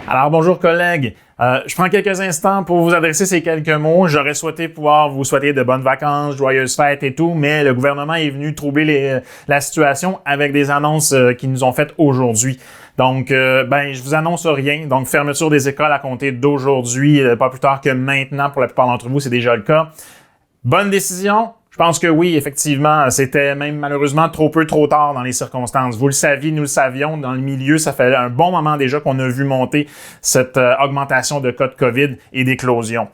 Alors bonjour collègues, je prends quelques instants pour vous adresser ces quelques mots. J'aurais souhaité pouvoir vous souhaiter de bonnes vacances, joyeuses fêtes et tout, mais le gouvernement est venu troubler la situation avec des annonces qu'ils nous ont faites aujourd'hui. Donc, je vous annonce rien. Donc, fermeture des écoles à compter d'aujourd'hui, pas plus tard que maintenant pour la plupart d'entre vous, c'est déjà le cas. Bonne décision? Je pense que oui, effectivement, c'était même malheureusement trop peu, trop tard dans les circonstances. Vous le saviez, nous le savions, dans le milieu, ça fait un bon moment déjà qu'on a vu monter cette augmentation de cas de COVID et d'éclosion.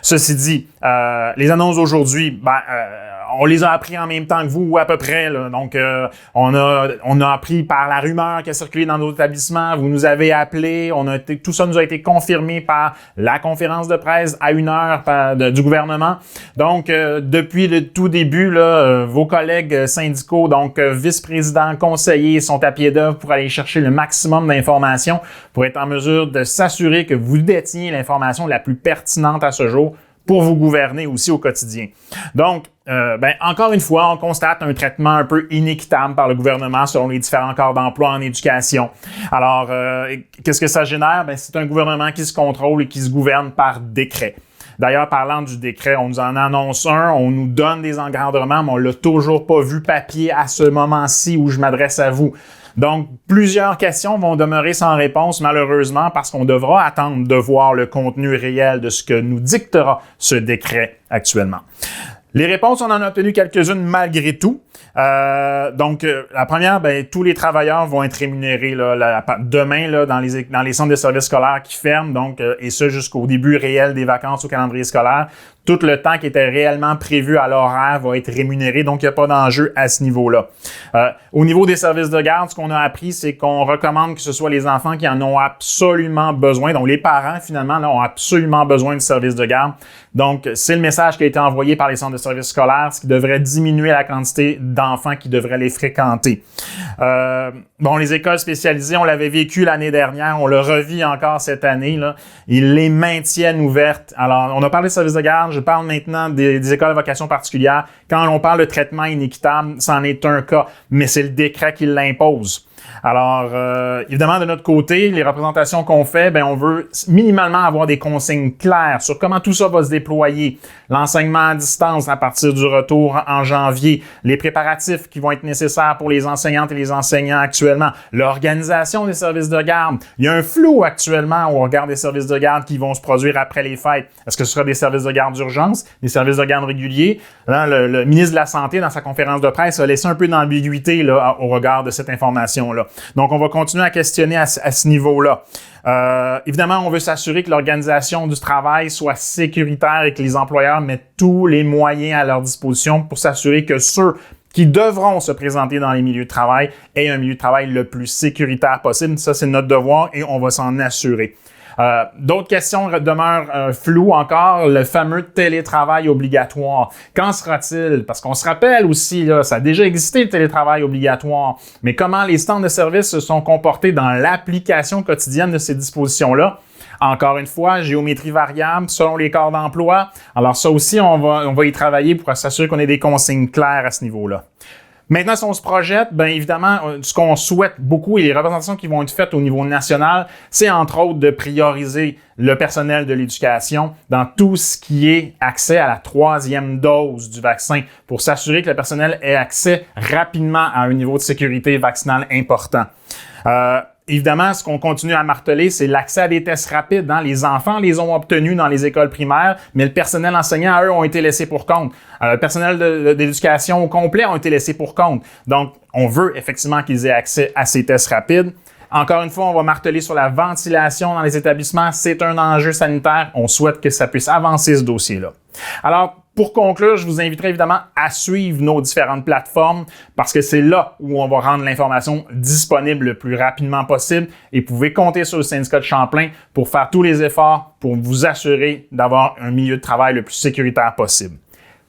Ceci dit, les annonces d'aujourd'hui, on les a appris en même temps que vous, ou à peu près. Là. Donc, on a appris par la rumeur qui a circulé dans nos établissements. Vous nous avez appelés. Tout ça nous a été confirmé par la conférence de presse à 1 heure du gouvernement. Donc, depuis le tout début, là, vos collègues syndicaux, donc vice-présidents, conseillers, sont à pied d'œuvre pour aller chercher le maximum d'informations pour être en mesure de s'assurer que vous déteniez l'information la plus pertinente à ce jour pour vous gouverner aussi au quotidien. Donc, encore une fois, on constate un traitement un peu inéquitable par le gouvernement selon les différents corps d'emploi en éducation. Alors, qu'est-ce que ça génère? C'est un gouvernement qui se contrôle et qui se gouverne par décret. D'ailleurs, parlant du décret, on nous en annonce un, on nous donne des encadrements, mais on l'a toujours pas vu papier à ce moment-ci où je m'adresse à vous. Donc, plusieurs questions vont demeurer sans réponse, malheureusement, parce qu'on devra attendre de voir le contenu réel de ce que nous dictera ce décret actuellement. Les réponses, on en a obtenu quelques-unes malgré tout. La première, tous les travailleurs vont être rémunérés demain là, dans les centres de services scolaires qui ferment, donc et ce jusqu'au début réel des vacances au calendrier scolaire. Tout le temps qui était réellement prévu à l'horaire va être rémunéré, donc il n'y a pas d'enjeu à ce niveau-là. Au niveau des services de garde, ce qu'on a appris, c'est qu'on recommande que ce soit les enfants qui en ont absolument besoin, donc les parents finalement là, ont absolument besoin du service de garde. Donc, c'est le message qui a été envoyé par les centres de services scolaires, ce qui devrait diminuer la quantité d'enfants qui devraient les fréquenter. Les écoles spécialisées, on l'avait vécu l'année dernière, on le revit encore cette année, là. Ils les maintiennent ouvertes. Alors, on a parlé de services de garde, je parle maintenant des écoles à vocation particulière. Quand on parle de traitement inéquitable, c'en est un cas, mais c'est le décret qui l'impose. Alors, évidemment, de notre côté, les représentations qu'on fait, on veut minimalement avoir des consignes claires sur comment tout ça va se déployer. L'enseignement à distance à partir du retour en janvier, les préparatifs qui vont être nécessaires pour les enseignantes et les enseignants actuellement, l'organisation des services de garde. Il y a un flou actuellement au regard des services de garde qui vont se produire après les fêtes. Est-ce que ce sera des services de garde d'urgence, des services de garde réguliers? Là, le ministre de la Santé, dans sa conférence de presse, a laissé un peu d'ambiguïté là, au regard de cette information-là. Donc, on va continuer à questionner à ce niveau-là. Évidemment, on veut s'assurer que l'organisation du travail soit sécuritaire et que les employeurs mettent tous les moyens à leur disposition pour s'assurer que ceux qui devront se présenter dans les milieux de travail aient un milieu de travail le plus sécuritaire possible. Ça, c'est notre devoir et on va s'en assurer. D'autres questions demeurent floues encore. Le fameux télétravail obligatoire. Qu'en sera-t-il? Parce qu'on se rappelle aussi, là, ça a déjà existé le télétravail obligatoire. Mais comment les centres de services se sont comportés dans l'application quotidienne de ces dispositions-là? Encore une fois, géométrie variable selon les corps d'emploi. Alors ça aussi, on va y travailler pour s'assurer qu'on ait des consignes claires à ce niveau-là. Maintenant, si on se projette, évidemment, ce qu'on souhaite beaucoup et les représentations qui vont être faites au niveau national, c'est entre autres de prioriser le personnel de l'éducation dans tout ce qui est accès à la 3e dose du vaccin pour s'assurer que le personnel ait accès rapidement à un niveau de sécurité vaccinale important. Évidemment, ce qu'on continue à marteler, c'est l'accès à des tests rapides. Les enfants les ont obtenus dans les écoles primaires, mais le personnel enseignant, eux, ont été laissés pour compte. Le personnel d'éducation au complet ont été laissés pour compte. Donc, on veut effectivement qu'ils aient accès à ces tests rapides. Encore une fois, on va marteler sur la ventilation dans les établissements. C'est un enjeu sanitaire. On souhaite que ça puisse avancer ce dossier-là. Alors, pour conclure, je vous inviterai évidemment à suivre nos différentes plateformes parce que c'est là où on va rendre l'information disponible le plus rapidement possible et vous pouvez compter sur le syndicat de Champlain pour faire tous les efforts pour vous assurer d'avoir un milieu de travail le plus sécuritaire possible.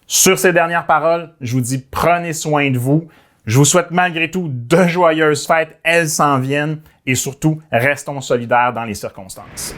Sur ces dernières paroles, je vous dis prenez soin de vous. Je vous souhaite malgré tout de joyeuses fêtes, elles s'en viennent et surtout, restons solidaires dans les circonstances.